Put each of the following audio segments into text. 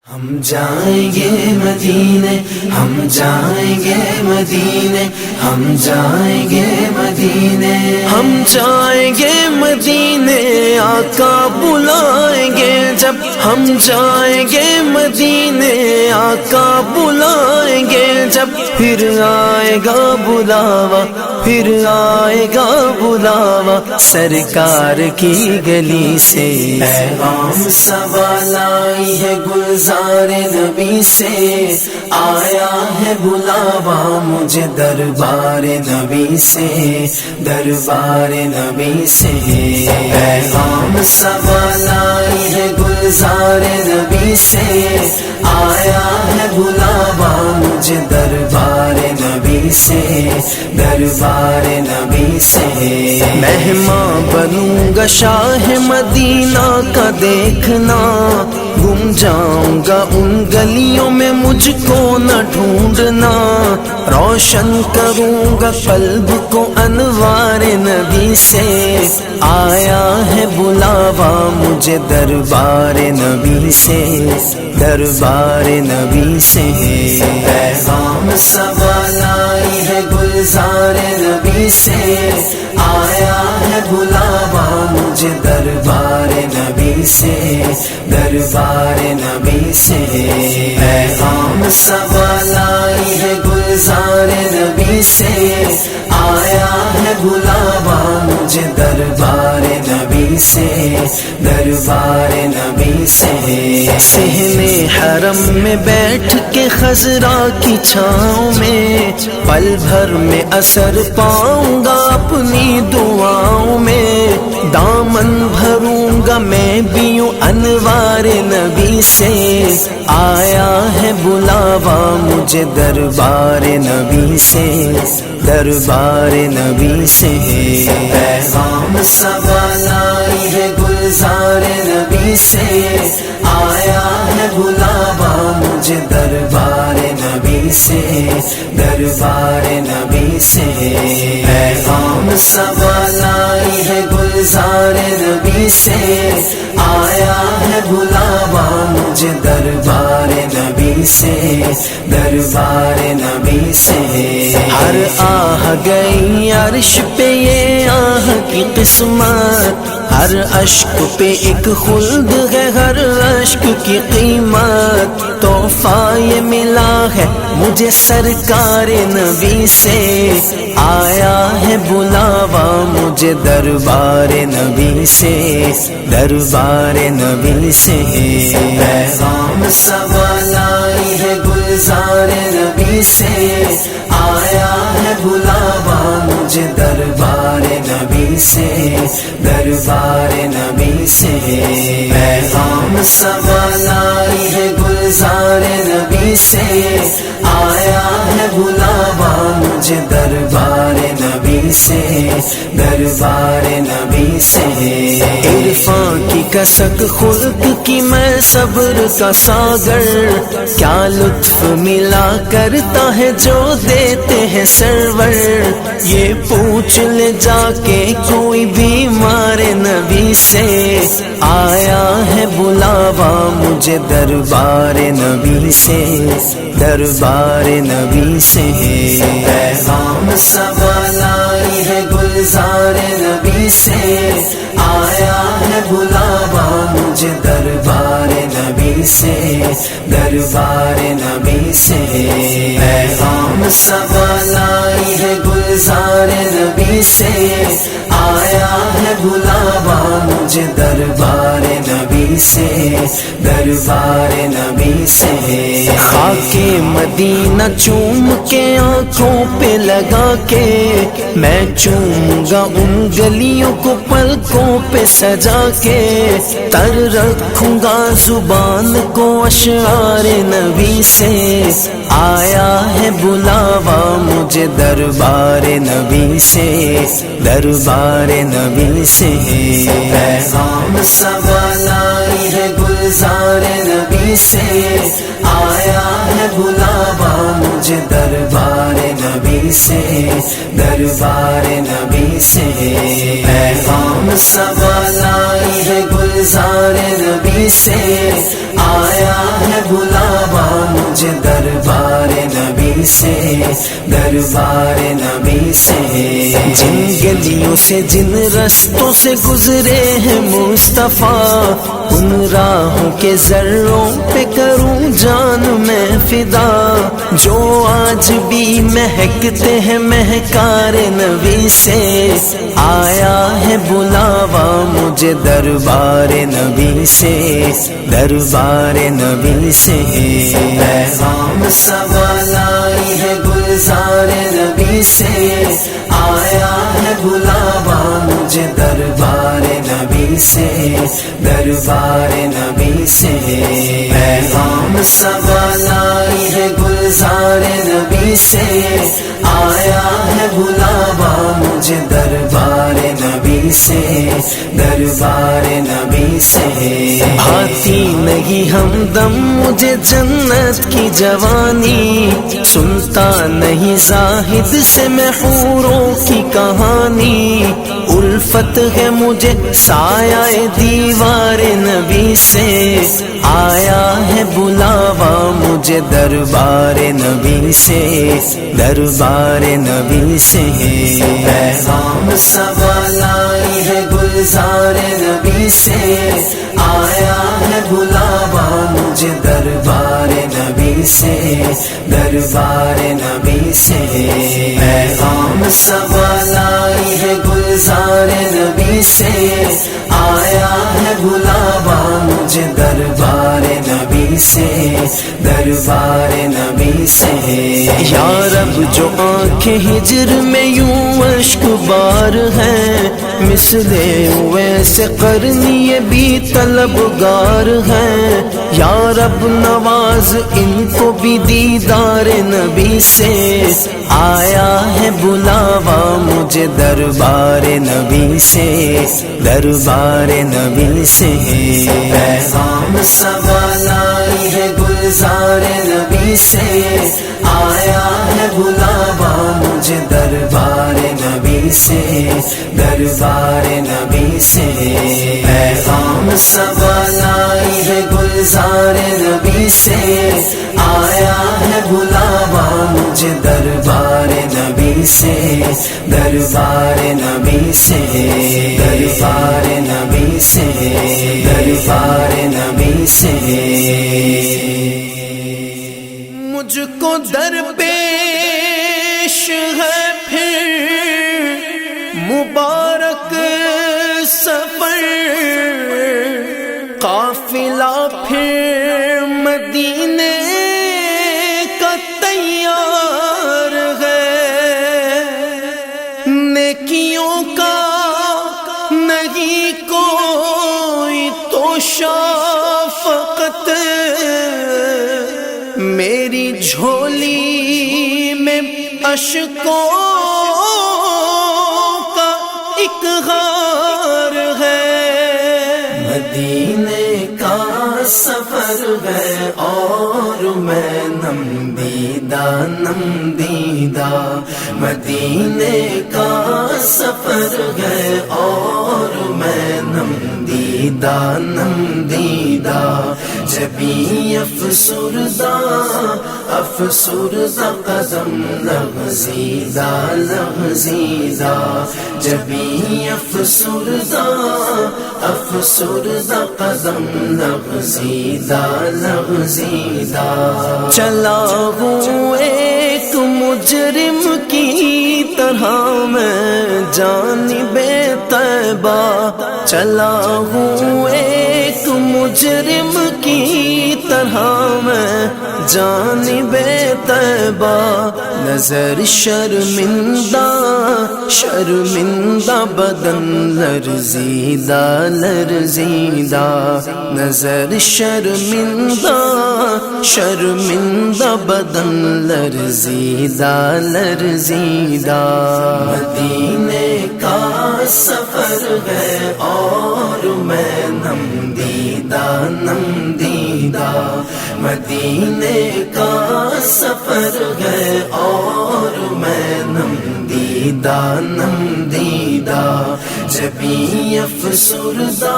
ہم جائیں گے مدینے، ہم جائیں گے مدینے، ہم جائیں گے مدینے، ہم جائیں گے مدینے، آقا بلائیں گے جب ہم جائیں گے مدینے، آقا بلائیں گے جب پھر آئے گا بلاوا، پھر آئے گا بلاوا سرکار کی گلی سے۔ پیغام سوال آئی ہے گلزار نبی سے، آیا ہے بلاوا مجھے دربار نبی سے، دربار نبی سے۔ پیغام سوال آئی ہے گلزار نبی سے، آیا ہے بلاوا مجھے دربار نبی سے، دربار نبی سے۔ مہمان بنوں گا شاہ مدینہ کا دیکھنا، گم جاؤں گا ان گلیوں میں مجھ کو نہ ڈھونڈنا، روشن کروں گا قلب کو انوار نبی سے، آیا ہے بلاوا مجھے دربار نبی سے، دربار نبی سے۔ پیغام سوال آئی ہے گلزار نبی سے، آیا ہے بلاوا مجھے دربار نبی سے، دربار نبی سے۔ پیغام سوال آئی ہے گلزار نبی سے، آیا ہے بلاوا مجھے دربار نبی سے، دربار نبی سے۔ صحن حرم میں بیٹھ کے خضرا کی چھاؤں میں، پل بھر میں اثر پاؤں گا اپنی دعاؤں میں، دامن بھروں گا میں بھی یوں انوار نبی سے، آیا ہے بلاوا مجھے دربار نبی سے، دربار نبی سے۔ پیغام سوال آئی ہے گلزار نبی سے، آیا ہے بلاوا مجھے دربار نبی سے، دربار نبی سے۔ پیغام سوال آئی ہے گلزار نبی سے، آیا ہے بلاوا مجھے دربار نبی سے، دربار نبی سے۔ ہر آہ گئی عرش پہ یہ آہ کی قسمت، ہر اشک پہ ایک خلد ہے، ہر اشک کی قیمت، تحفہ یہ ملا ہے مجھے سرکار نبی سے، آیا ہے بلاوا مجھے دربار نبی سے، دربار نبی سے۔ پیغام سوال آئی ہے گلزار نبی سے، آیا ہے بلاوا مجھے دربار نبی سے، دربار نبی سے۔ پیغام سوال آئی ہے گلزار نبی سے، آیا ہے بلاوا مجھے دربار نبی سے، دربار نبی سے۔ عرفان کی کسک خلق کی میں صبر کا ساگر، کیا لطف ملا کرتا ہے جو دیتے ہیں سرور، یہ پوچھ لے جا کے کوئی بیمار نبی سے، آیا ہے بلاوا مجھے دربار نبی سے، دربار نبی سے۔ پیغام سوال آئی ہے گلزار نبی سے، آیا ہے بلاوا مجھے دربار نبی سے، دربار نبی سے۔ پیغام سوال آئی ہے گلزار نبی سے، آیا ہے بلاوا مجھے دربار نبی سے، دربار نبی سے۔ خاک مدینہ چوم کے آنکھوں پہ لگا کے، میں چوموں گا ان گلیوں کو پلکوں پہ سجا کے، تر رکھوں گا زبان کو اشعار نبی سے، آیا ہے بلاوا مجھے دربار نبی سے، دربار نبی سے۔ پیغام سوال آئی ہے گلزار نبی سے، آیا ہے بلاوا مجھے دربار نبی سے، دربار نبی سے۔ پیغام سوال آئی ہے گلزار نبی سے، آیا ہے نبی سے، دربار نبی سے۔ جن گلیوں سے جن رستوں سے گزرے ہیں مصطفیٰ، ان راہوں کے ذروں پہ کروں جان میں فدا، جو آج بھی مہکتے ہیں مہکار نبی سے۔ آیا ہے بلاوا مجھے دربار نبی سے، دربار نبی سے۔ پیغام سوال آئی ہے گلزار نبی سے، آیا ہے بلاوا مجھے دربار نبی سے، دربار نبی سے۔ پیغام سوال آئی ہے گلزار نبی سے، آیا ہے بلاوا مجھے دربار نبی سے، دربار نبی سے۔ بھاتی نہیں ہمدم مجھے جنت کی جوانی، سنتا نہیں زاہد سے میں حوروں کی کہانی، الفت ہے مجھے سایہ دیوار نبی سے، آیا ہے بلاوا مجھے دربار نبی سے، دربار نبی سے۔ پیغام سوال آئی ہے گلزار نبی سے، آیا ہے بلاوا مجھے دربار نبی سے، دربار نبی سے۔ پیغام سوال آئی ہے گلزار نبی سے، آیا ہے بلاوا مجھے دربار نبی سے، دربار نبی سے۔ یا رب جو آنکھیں ہجر میں یوں اشک بار ہیں، مثل ویسے قرنی بھی طلبگار ہیں، یا رب نواز ان کو بھی دیدار نبی سے، آیا ہے بلاوا مجھے دربار نبی سے، دربار نبی سے۔ پیغام سوال آئی ہے گلزار نبی سے، آیا ہے بلاوا مجھے دربار نبی سے، دربار نبی سے۔ پیغام سوال آئی ہے گلزار نبی سے، آیا ہے بلاوا مجھے دربار نبی سے، دربار نبی سے، دربار نبی سے، دربار نبی سے۔ مجھ کو درپیش ہے پھر مبارک سفر، قافلہ پھر مدینے کا تیار ہے، نیکیوں کا نہیں کوئی تو شفقت، میری جھولی میں اشکوں کا ایک غار ہے۔ مدینے کا سفر ہے اور میں نم دیدہ، مدینے کا سفر ہے اور میں نم دیدہ، جبھی افسردہ قدم لغزیدہ، جبھی افسردہ قدم لغزیدہ، چلا ہوں ایک مجرم کی طرح میں جانب طیبہ، چلا ہوں ایک مجرم کی طرح میں جانب طیبہ، نظر شرمندہ بدن لرزیدہ، نظر شرمندہ بدن لرزیدہ، مدینے کا سفر ہے اور میں نم دیدہ، مدینے کا سفر ہے اور میں نم دیدہ، دیدہ نم دیدہ جبیں افسردہ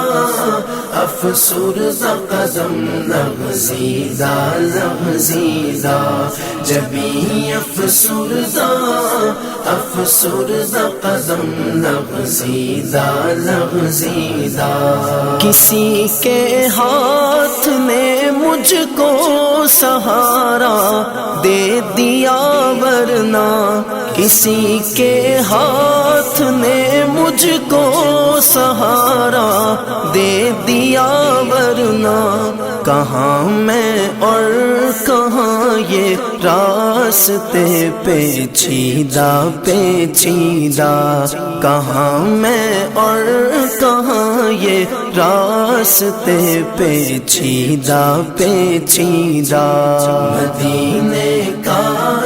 افسردہ قدم لغزیدہ لغزیدہ جبیں افسردہ افسردہ قدم لغزیدہ لغزیدہ کسی کے ہاتھ نے مجھ کو سہارا دے دیا ورنہ کسی کے ہاتھ نے مجھ کو سہارا دے دیا ورنہ کہاں میں اور کہاں یہ راستے پیچیدہ پیچیدہ کہاں میں اور کہاں یہ راستے پیچیدہ پیچیدہ مدینے کا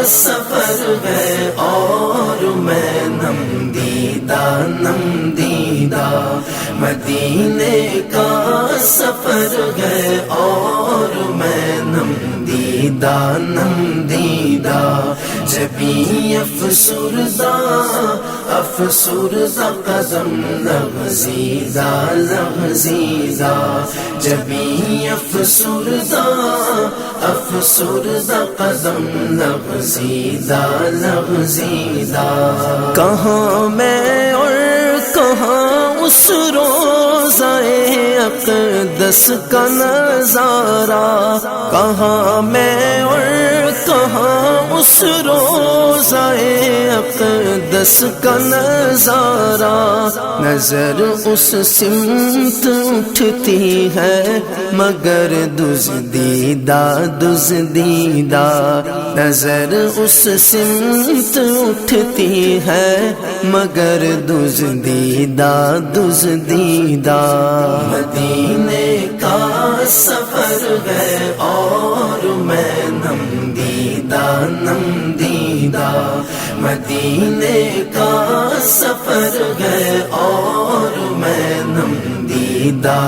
سفر ہے اور میں نم دیدہ مدینے کا سفر ہے اور میں نم دیدہ جبیں افسردہ افسردہ قدم لغزیدہ لغزیدہ جبیں افسردہ افسردہ قدم لغزیدہ لغزیدہ کہاں میں اور کہاں اس روزہ اقدس کا نظارہ کہاں میں اور کہاں اس روزہ اقدس کا نظارہ نظر اس سمت اٹھتی ہے مگر دزدیدہ دزدیدہ نظر اس سمت اٹھتی ہے مگر دزدیدہ دزدیدہ مدینے کا سفر ہے اور میں نم دیدہ مدینے کا سفر ہے اور میں نم دیدہ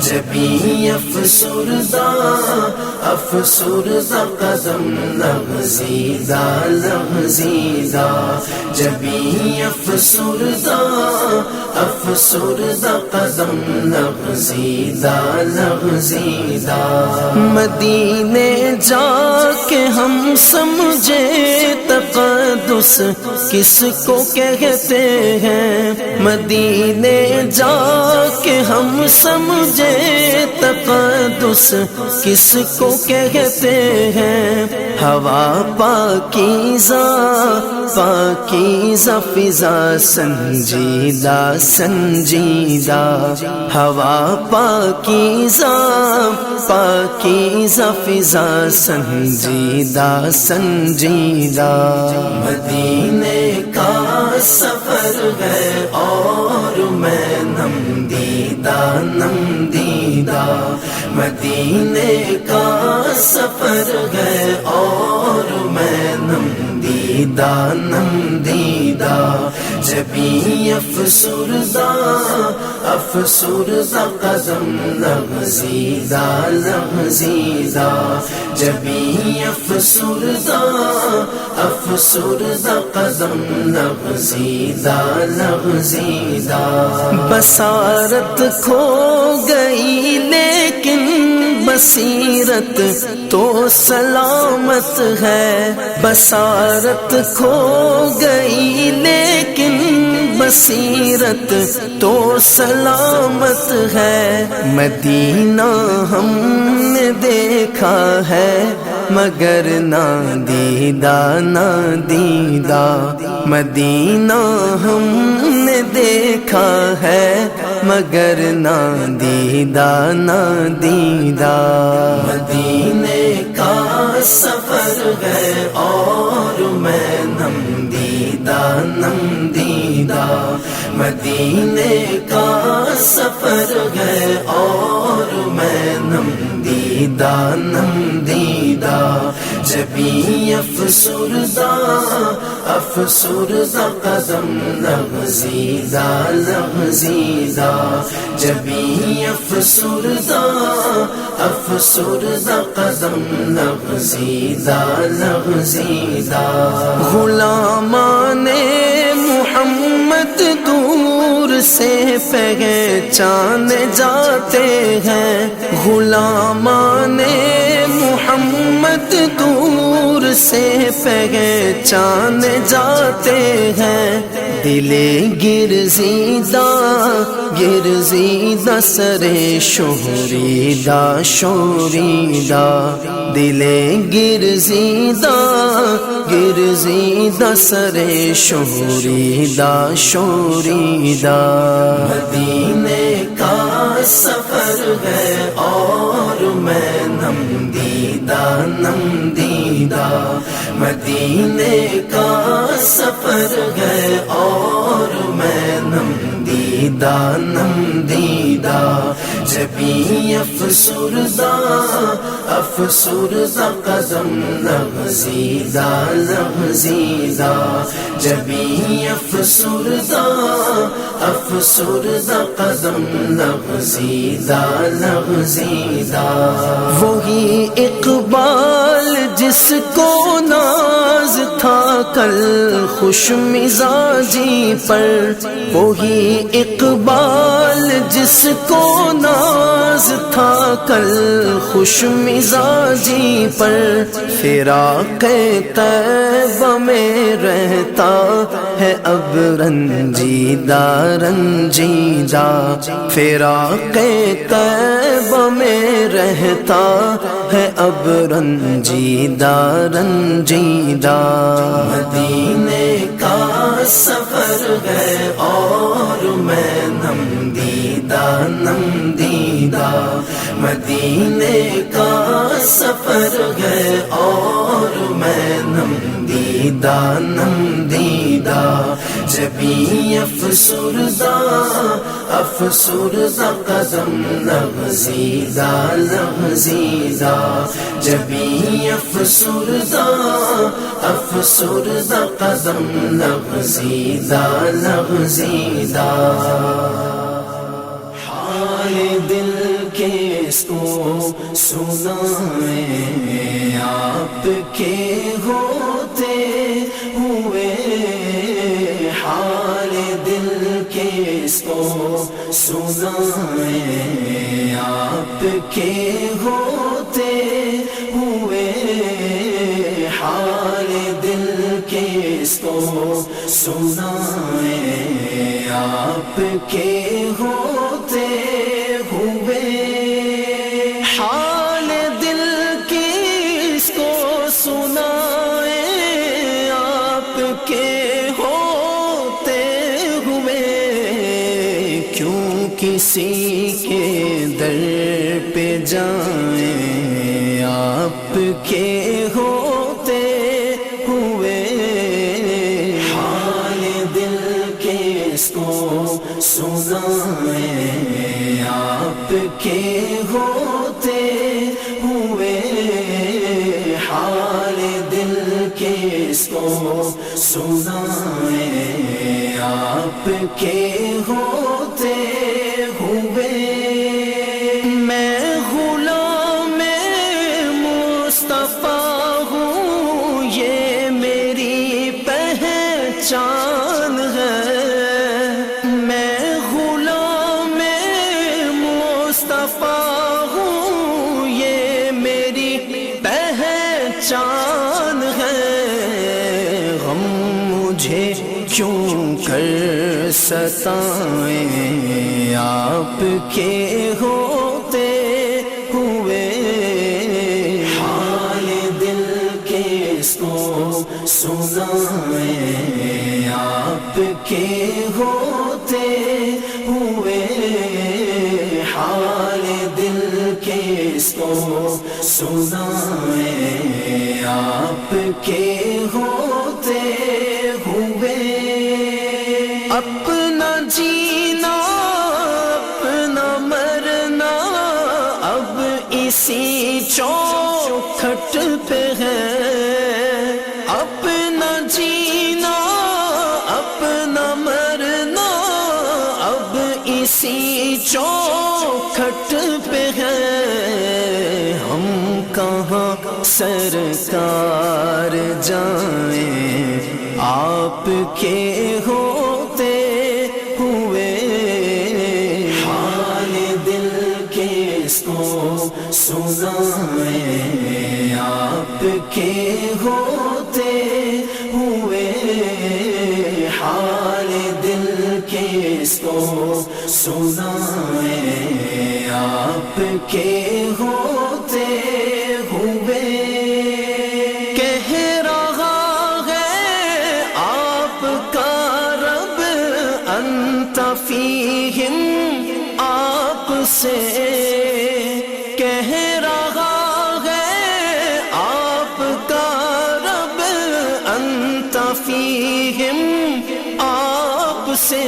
جبیں افسردہ افسردہ قدم لغزیدہ لغزیدہ جبیں افسردہ افسردہ قدم لغزیدہ لغزیدہ مدینے جا کے ہم سمجھے تقدس کس کو کہتے ہیں مدینے جا کے ہم سمجھے تقدس کس کو کہتے ہیں ہوا پاکیزہ پاکیزہ فضا سنجیدہ سنجیدہ ہوا پاکیزہ پاکیزہ فضا سنجیدہ سنجیدہ مدینے کا سفر ہے اور میں نم دیدہ مدینے کا سفر ہے اور میں نم دیدہ جبیں افسردہ افسردہ قدم لغزیدہ لغزیدہ جبیں افسردہ افسردہ قدم لغزیدہ لغزیدہ بصارت کھو گئی لیکن بصیرت تو سلامت ہے بصارت کھو گئی لیکن بصیرت تو سلامت ہے مدینہ ہم نے دیکھا ہے مگر نادیدہ نادیدہ مدینہ ہم نے دیکھا ہے مگر نادیدہ نادیدہ مدینے کا سفر ہے اور میں نم دیدہ مدینے کا سفر ہے اور میں نم دیدہ جبیں افسردہ افسردہ قدم لغزیدہ لغزیدہ جبیں افسردہ افسردہ قدم لغزیدہ لغزیدہ، غلامان محمد دور سے پہچانے جاتے ہیں، غلامان محمد دور سے پہچانے جاتے ہیں، دل گرزیدہ گرزیدہ سر شوریدہ شوریدہ، دل گرزیدہ گرزیدہ سر شوریدہ شوریدہ، مدینے کا سفر ہے اور میں نم دیدہ نم دیدہ، مدینے کا سفر ہے اور میں نم دیدہ نم دیدہ، جبھی افسردہ افسردہ قدم لغزیدہ لغزیدہ، جبھی افسردہ افسردہ قدم لغزیدہ لغزیدہ، وہی اقبال جس کو ناز تھا کل خوش مزاجی پر، وہی اقبال جس کو ناز تھا کل خوش مزاجی پر، فراق طیبہ میں رہتا ہے اب رنجیدہ رنجیدہ، فراق طیبہ میں رہتا ہے اب رنجیدہ رنجیدہ، مدینے کا سفر ہے اور میں نم دیدہ نم دیدہ، مدینے کا سفر ہے اور میں نم دیدہ نم دیدہ، جبھی افسردہ افسردہ قدم لغزیدہ لغزیدہ، جبھی افسردہ افسردہ قدم لغزیدہ لغزیدہ، حال دل کس کو سنائیں آپ کے ہوتے ہوئے، حال دل کس کو سنائیں آپ کے ہوتے ہوئے، حال دل کس کو سنائیں آپ کے ہوتے ہوئے، حال دل کس کو سنائیں آپ کے ہوتے ہوئے، کیوں کسی کے در پہ جائیں آپ کے ہوتے ہوئے، حال دل کس کو سنائیں آپ کے ہوتے ہوئے، حال دل کس کو سنائیں آپ کے ہوتے ہوئے، میں غلام مصطفیٰ ہوں یہ میری پہچان ہے، میں غلام مصطفیٰ ہوں یہ میری پہچان ہے، غم مجھے کیوں کر ستائیں آپ کے ہوتے ہوئے، حال دل کس کو سنائیں آپ کے ہوتے ہوئے، حال دل کس کو سنائیں آپ کے ہوتے ہوئے، اپنا جینا اپنا مرنا اب اسی چوکھٹ پہ ہے، اپنا جینا اپنا مرنا اب اسی چوکھٹ پہ ہے، کہاں سرکار جائیں، آپ کے ہوتے ہوئے حال دل کس کو سنائیں، آپ کے ہوتے ہوئے حال دل کس کو سنائیں، آپ کے ہوتے ہوئے کہہ رہا ہے آپ کا رب انت فیہم، آپ سے کہہ رہا ہے آپ کا رب انت فیہم، آپ سے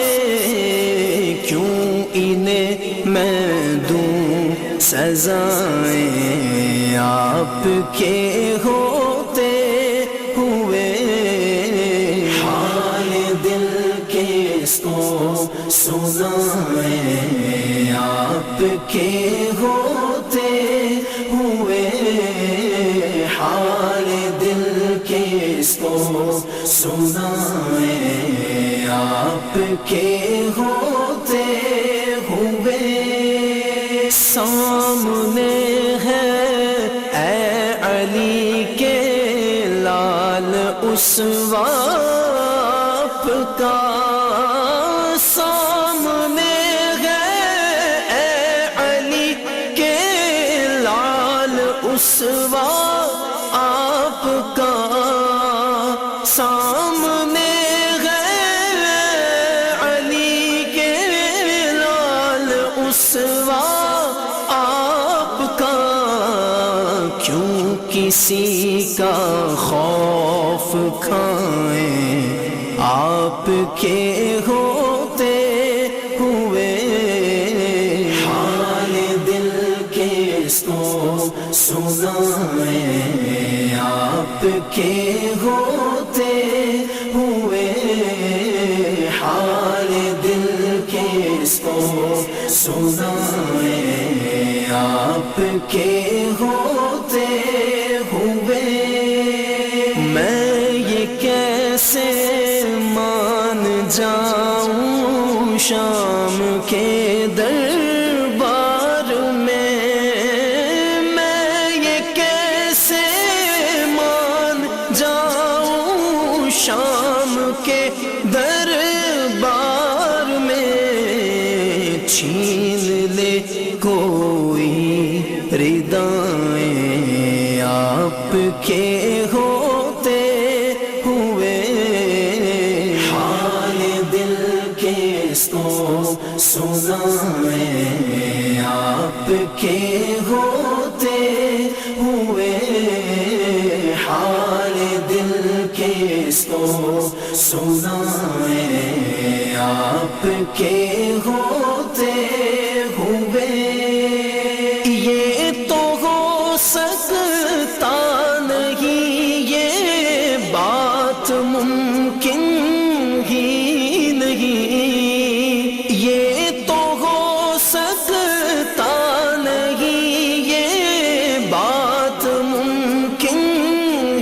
کیوں انہیں میں دوں سزائیں، آپ کے ہوتے ہوئے حال دل کس کو سنائیں، آپ کے ہوتے ہوئے حال دل کس کو سنائیں، آپ کے ہوتے ہوئے سامنے ہے اے علی کے لال اسوہ آپ کا، سامنے ہے اے علی کے لال اسوہ آپ کا، سامنے ہے علی کے لال اسوہ آپ کا، کیوں کسی کا خوف کھائیں، آپ کے ہوتے ہوئے حال دل کس کو سنائیں، آپ کے ہوتے ہوئے حال دل کس کو سنائیں، آپ کے ہوتے ہوئے میں یہ کیسے مان جاؤں شام کے دربار میں، میں یہ کیسے مان جاؤں شام کے دربار میں، چھین لے کوئی ردائیں، آپ کے ہوتے ہوئے حال دل کس کو سنائیں، آپ کے ہوتے ہوئے حال دل کس کو سنائیں، آپ کے ہوتے ہوئے یہ تو ہو سکتا نہیں، یہ بات ممکن ہی نہیں، یہ تو ہو سکتا نہیں، یہ بات ممکن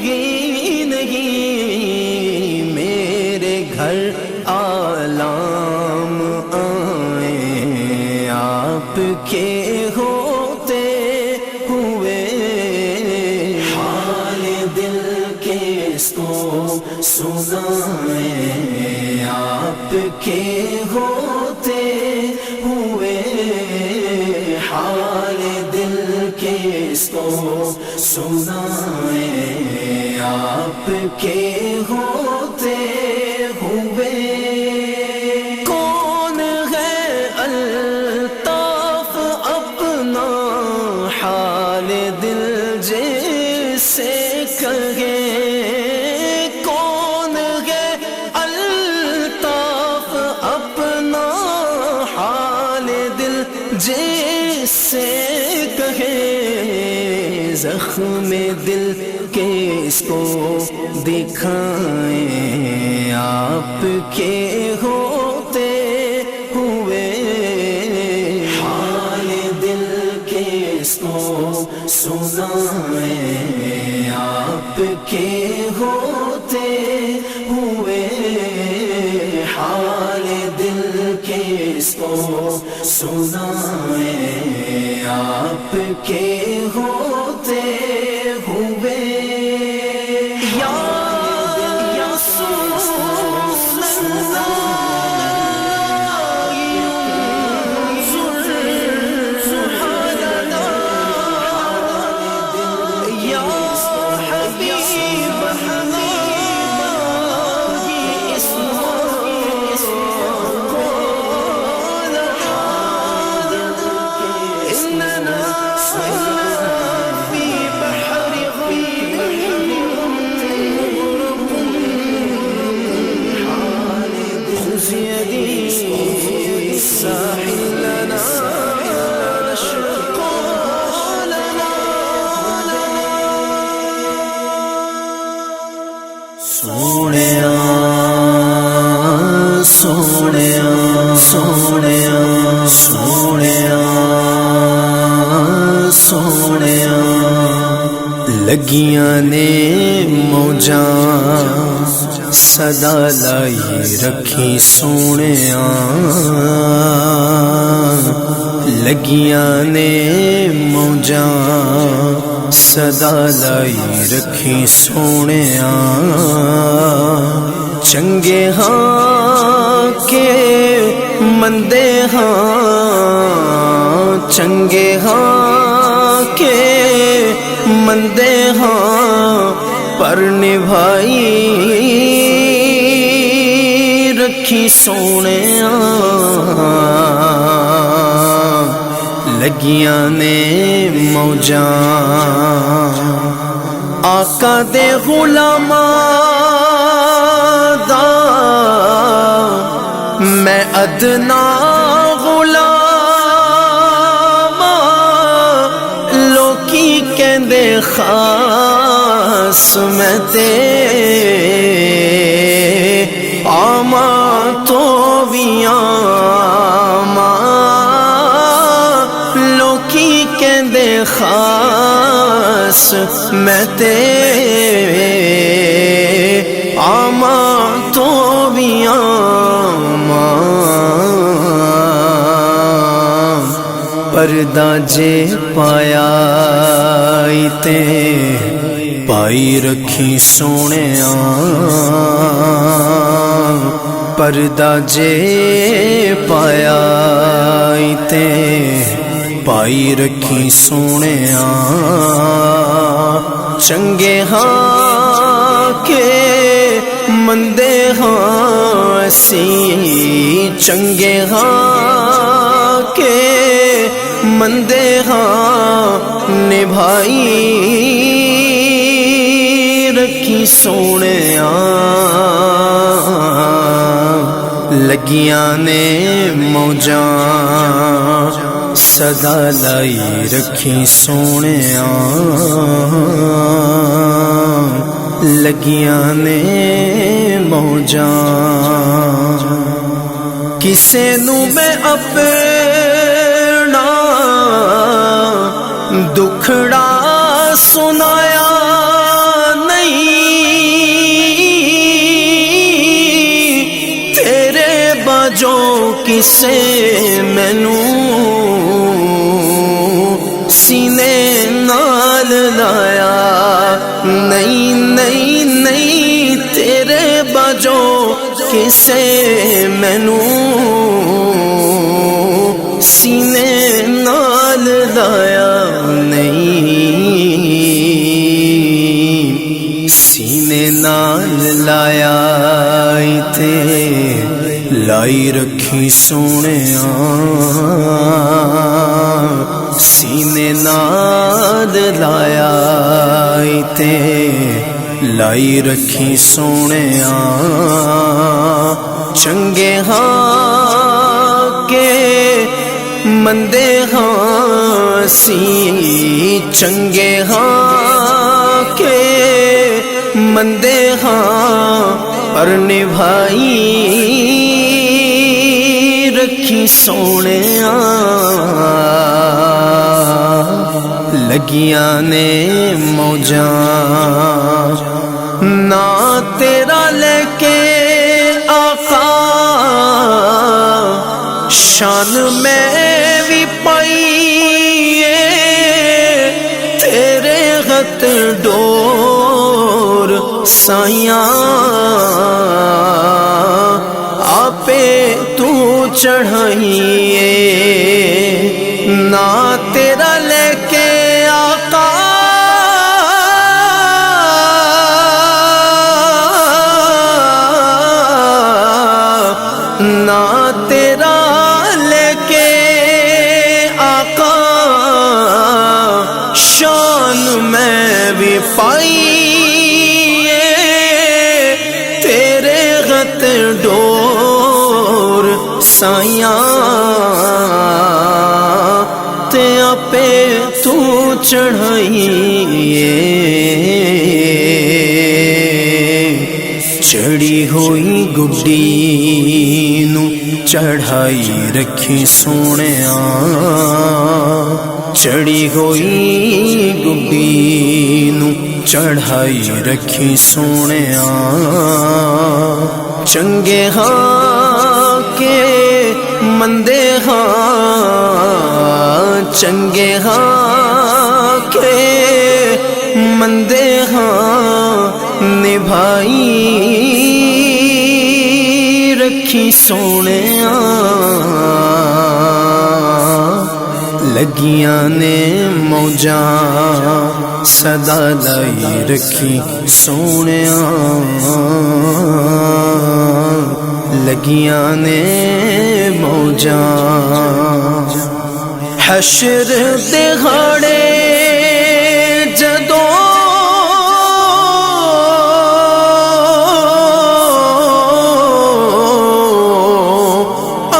ہی نہیں، میرے گھر آلام آئیں، آپ کے ہوتے ہوئے حال دل کس کو سنائیں، آپ کے ہوتے ہوئے حال دل کس کو سنائیں، آپ کے ہوتے ہوئے کون ہے الطاف اپنا حال دل جیسے کہے، کون ہے الطاف اپنا حال دل جیسے کہے، زخم دل کس کو دکھائیں، آپ کے ہوتے ہوئے حال دل کس کو سنائیں، سنائیں آپ کے ہوتے ہوئے حال دل کس کو سنائیں آپ کے ہوتے ہوئے یا رسول اللہ سونیا سونیا سونیا سونیا لگیاں نے موجاں صدا لائی رکھی سونیا لگیاں نے موجاں صدا لائی رکھی سونیا چنگے ہاں کے مندے ہاں چنگے ہاں کے مندے ہاں پر نبھائی رکھی سونیا لگیاں نے موجاں آقا دے غلاماں دا میں ادنا غلام لوکی کہندے خاص میں تے آماں تو بھی آماں لوکی کہندے خاص میں تے آماں تو بھی آماں پردہ جے پایا تے پائی رکھی سونیا پردہ جے پایا تے پائی رکھی سونیا چنگے ہاں کے مندے ہاں اسی چنگے ہاں کے مندے ہاں نبھائی رکھی سونیا لگیاں نے موجاں صدا لائی رکھی سونیا لگیاں نے موجاں کسے نو میں اپنا دکھڑا سنایا نہیں تیرے باجو کسے مینوں سینے نال لایا نہیں نہیں نہیں تیرے باجو کسے مینوں سینے نال لایا نہیں سینے نال لایا تے لائی رکھی سونیا سینے نال لایا تے لائی رکھی سونیا چنگے ہاں کے مندے ہاں سی چنگے ہاں کے مندے ہاں پر نبھائی رکھی سونیا لگیاں نے موجاں نا تیرا لے کے آقا شان میں بھی پائی تیرے غت ڈور سائیاں آپے تو چڑھائیے نا تیرا لے کے آقا نا تیرا لے کے آقا شان میں بھی پائی تیرے غت ڈور سائیاں تے آپے تو چڑھائیے چڑھی ہوئی گڈی نو چڑھائی رکھی سونیا چڑھی ہوئی گڈی نو چڑھائی رکھی سونیا چنگے ہاں کے مندے ہاں چنگے ہاں کے مندے ہاں نبھائی رکھی سونیا لگیاں نے موجاں صدا لائی رکھی سونیا لگیاں نے موجاں حشر دہاڑے جدوں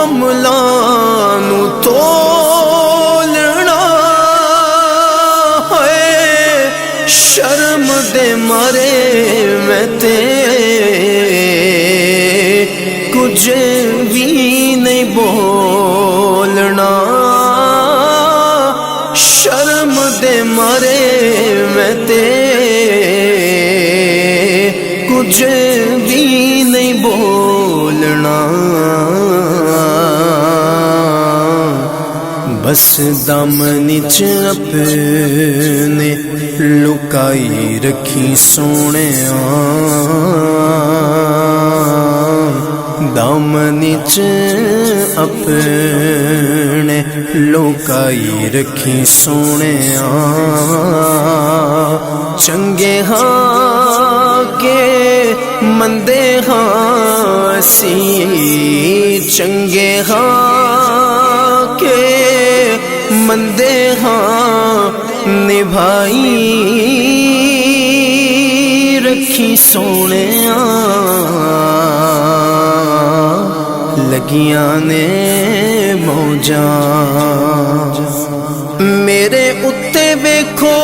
عملاں نو تولنا ہے شرم دے مارے میں تے کچھ بھی نہیں بولنا شرم دے مارے میں تے کچھ بھی نہیں بولنا بس دامن چ اپنے لکائی رکھی سونیا دامن چ اپنے لکائی رکھی سونیا چنگے ہاں کے مندے ہاں سی چنگے ہاں کے مندے ہاں نبھائی رکھی سونیا لگیاں نے موجاں میرے اتے ویکھو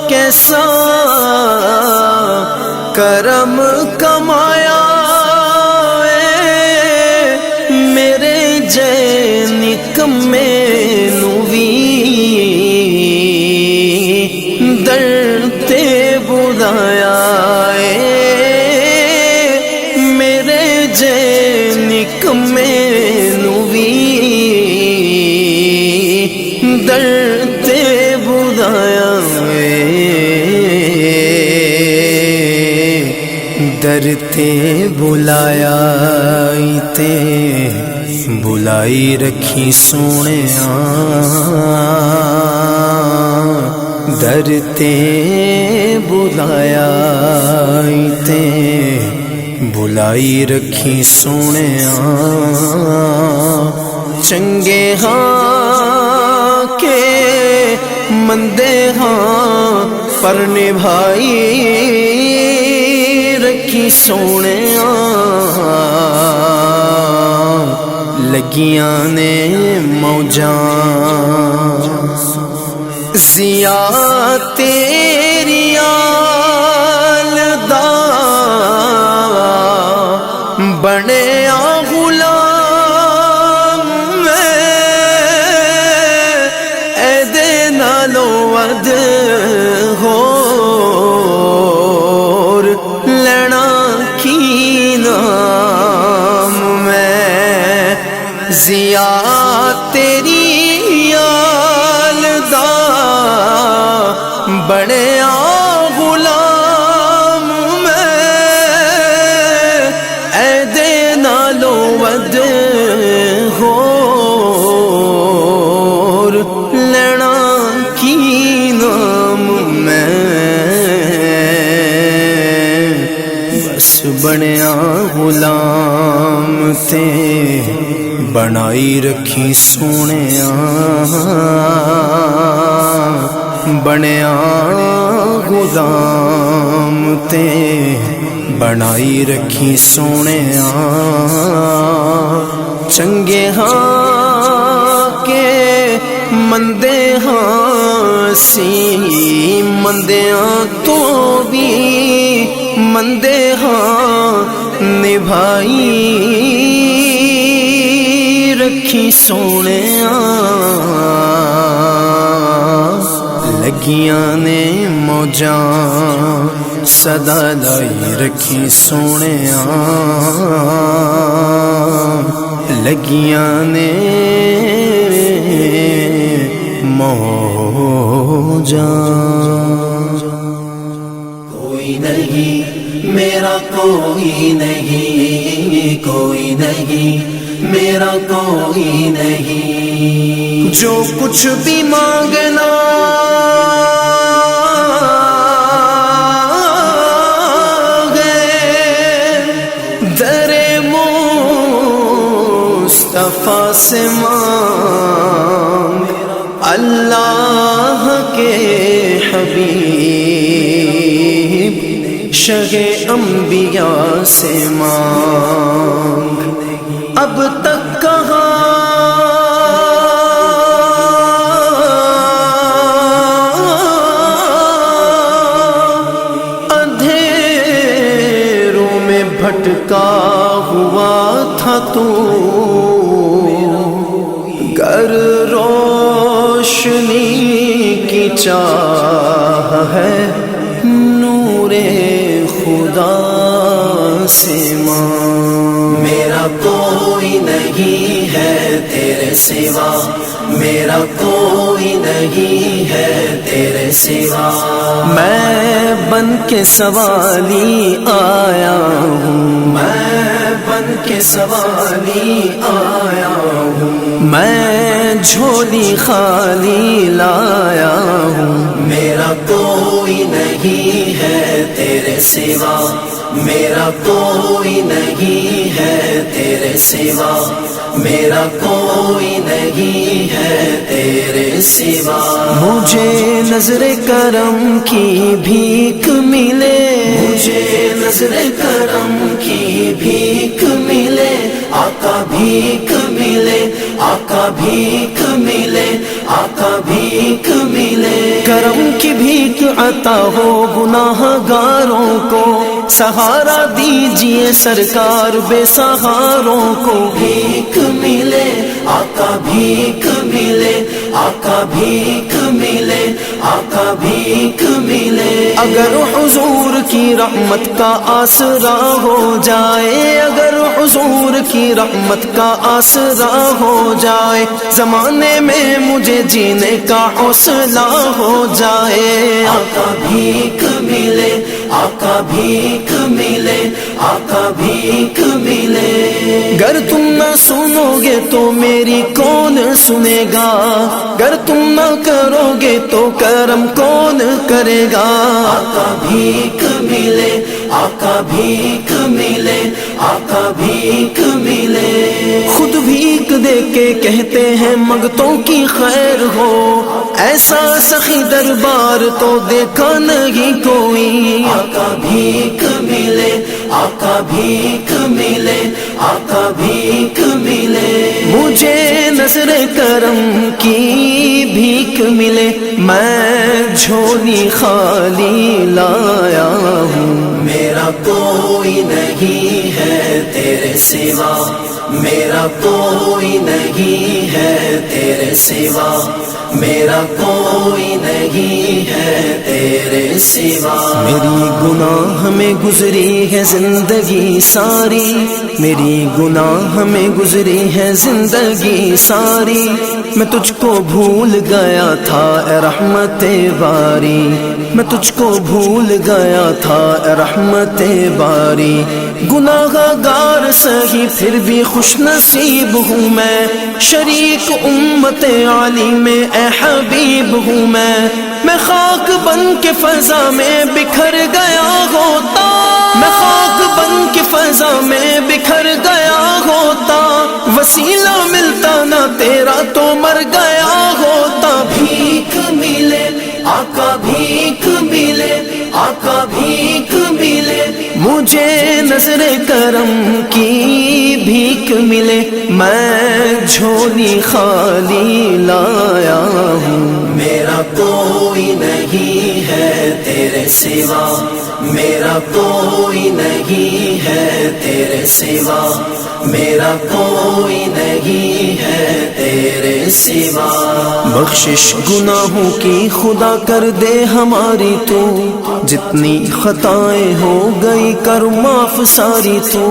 کیسا کرم کمایا میرے جے نکمے نو وی در تے بلایا میرے جے نکمے نو وی در تے بلایا در تے بلایا تے بلائی رکھی سونیا در تے بلایا تے بلائی رکھی سونیا چنگے ہاں کے مندے ہاں پر نبھائی رکھی سونیا لگیاں نے موجاں ضیا تیری آل دا بنے غلام میں اے دے نال بڑے غلام میں اے دے نالو ود ہور لینا کی نام میں بس بڑیا غلام تے بنائی رکھی سونیا بنیا غلام تے بنائی رکھی سونیا چنگے ہاں کے مندے ہاں سی مندیاں تو بھی مندے ہاں نبھائی رکھی سونیا لگیاں نے موجاں صدا لائی رکھی سونیا لگیاں نے موجاں کوئی نہیں میرا کوئی نہیں کوئی نہیں میرا کوئی نہیں جو کچھ بھی مانگنا مصطفیٰ سے مانگ اللہ کے حبیب شہ انبیاء سے مانگ اب تک کہاں اندھیروں میں بھٹکا ہوا تھا تو گر روشنی کی چاہ ہے نور خدا سے مانگ میرا کوئی نہیں ہے تیرے سوا میرا کوئی نہیں ہے تیرے سوا میں بن کے سوالی آیا ہوں میں بن کے سوالی آیا ہوں میں جھولی خالی لایا ہوں میرا کوئی نہیں ہے تیرے سوا میرا کوئی نہیں ہے تیرے سوا میرا کوئی نہیں ہے تیرے سوا مجھے نظر کرم کی بھیک ملے مجھے نظر کرم کی بھیک ملے آقا بھیک ملے آقا بھیک ملے آقا بھیک ملے کرم کی بھیک عطا ہو گناہ گاروں کو سہارا دیجئے سرکار بے سہاروں کو بھیک ملے آقا بھیک ملے آقا بھیک ملے آقا بھیک ملے اگر حضور کی رحمت کا آسرا ہو جائے اگر حضور کی رحمت کا آسرا ہو جائے زمانے میں مجھے جینے کا حوصلہ ہو جائے آقا بھیک ملے آقا بھیک ملے آقا بھیک ملے گر تم نہ سنو گے تو میری کون سنے گا گر تم نہ کرو گے تو کرم کون کرے گا آقا بھیک ملے آقا بھیک ملے آقا بھیک ملے خود بھیک دے کے کہتے ہیں منگتوں کی خیر ہو ایسا سخی دربار تو دیکھا نہیں کوئی آقا بھیک ملے آقا بھیک ملے آقا بھیک ملے مجھے نظر کرم کی بھیک ملے میں جھولی خالی لایا ہوں میرا کوئی نہیں ہے تیرے سوا، میرا کوئی نہیں ہے تیرے سوا، میرا کوئی نہیں ہے تیرے سوا۔ میری گناہ میں گزری ہے زندگی ساری، میری گناہ میں گزری ہے زندگی ساری، میں تجھ کو بھول گیا تھا اے رحمت باری، میں تجھ کو بھول گیا تھا اے رحمت باری۔ گناہ گار سہی پھر بھی خوش نصیب ہوں میں، شریک امت علی میں اے حبیب ہوں میں خاک بن کے فضا میں بکھر گیا ہوتا، میں خاک بن کے فضا میں بکھر گیا ہوتا، وسیلہ ملتا نہ تیرا تو مر گیا ہوتا۔ بھیک ملے آقا بھیک ملے، آقا بھیک ملے، مجھے نظر کرم کی بھیک ملے، میں جھولی خالی لایا ہوں۔ میرا کوئی نہیں ہے تیرے سوا، میرا کوئی نہیں ہے تیرے سوا، میرا کوئی نہیں ہے تیرے سوا۔ بخشش گناہوں کی خدا کر دے ہماری تو، جتنی خطائیں ہو گئی کر معاف ساری تو،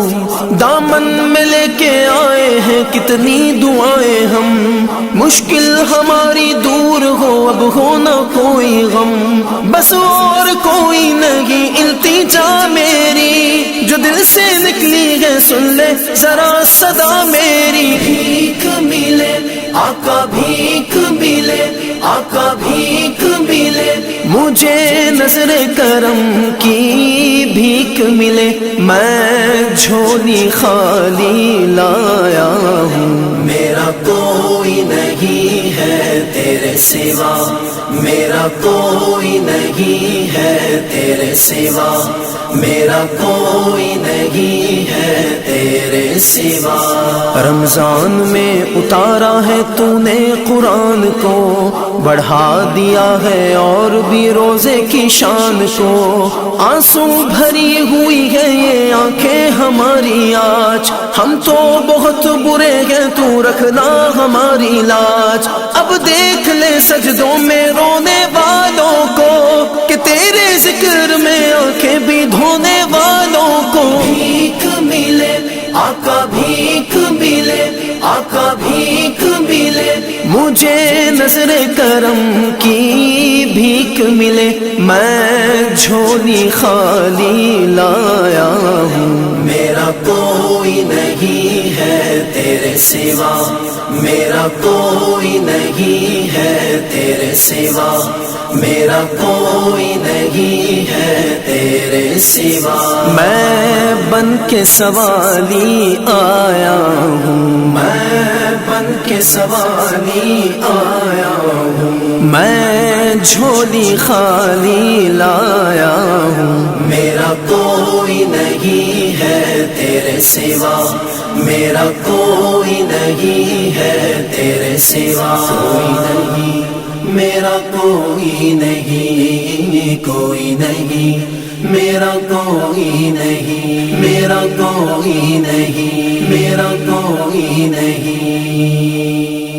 دامن میں لے کے آئے ہیں کتنی دعائیں ہم، مشکل ہماری دور ہو اب ہو نہ کوئی غم، بس اور کوئی نہیں التجا میری، جو دل سے نکلی ہے سن لے ذرا صدا میری۔ بھیک ملے آقا بھیک ملے، آقا بھیک ملے، مجھے نظر کرم کی بھیک ملے، میں جھولی خالی لایا ہوں۔ میرا کوئی نہیں ہے تیرے سوا، میرا کوئی نہیں ہے تیرے سوا، میرا کوئی نہیں ہے تیرے سوا۔ رمضان میں اتارا ہے تو نے قرآن کو، بڑھا دیا ہے اور بھی روزے کی شان کو، آنسو بھری ہوئی ہے یہ آنکھیں ہماری آج، ہم تو بہت برے ہیں تو رکھنا ہماری لاج، اب دیکھ لے سجدوں میں رونے والوں کو، کہ تیرے ذکر میں آنکھیں بھی دھونے والوں کو۔ بھیک ملے آقا بھیک ملے، آقا بھیک ملے، مجھے نظر کرم کی بھیک ملے، میں جھولی خالی لایا ہوں۔ میرا کوئی نہیں ہے تیرے سوا، میرا کوئی نہیں ہے تیرے سوا، میرا کوئی نہیں ہے تیرے سوا۔ میں بن کے سوالی آیا ہوں، میں بن کے سوالی آیا ہوں، میں جھولی خالی لایا ہوں۔ میرا کوئی نہیں ہے تیرے سوا، میرا کوئی نہیں ہے تیرے سوا، کوئی نہیں میرا کوئی نہیں، کوئی نہیں میرا کوئی نہیں، میرا کوئی نہیں، میرا کوئی نہیں۔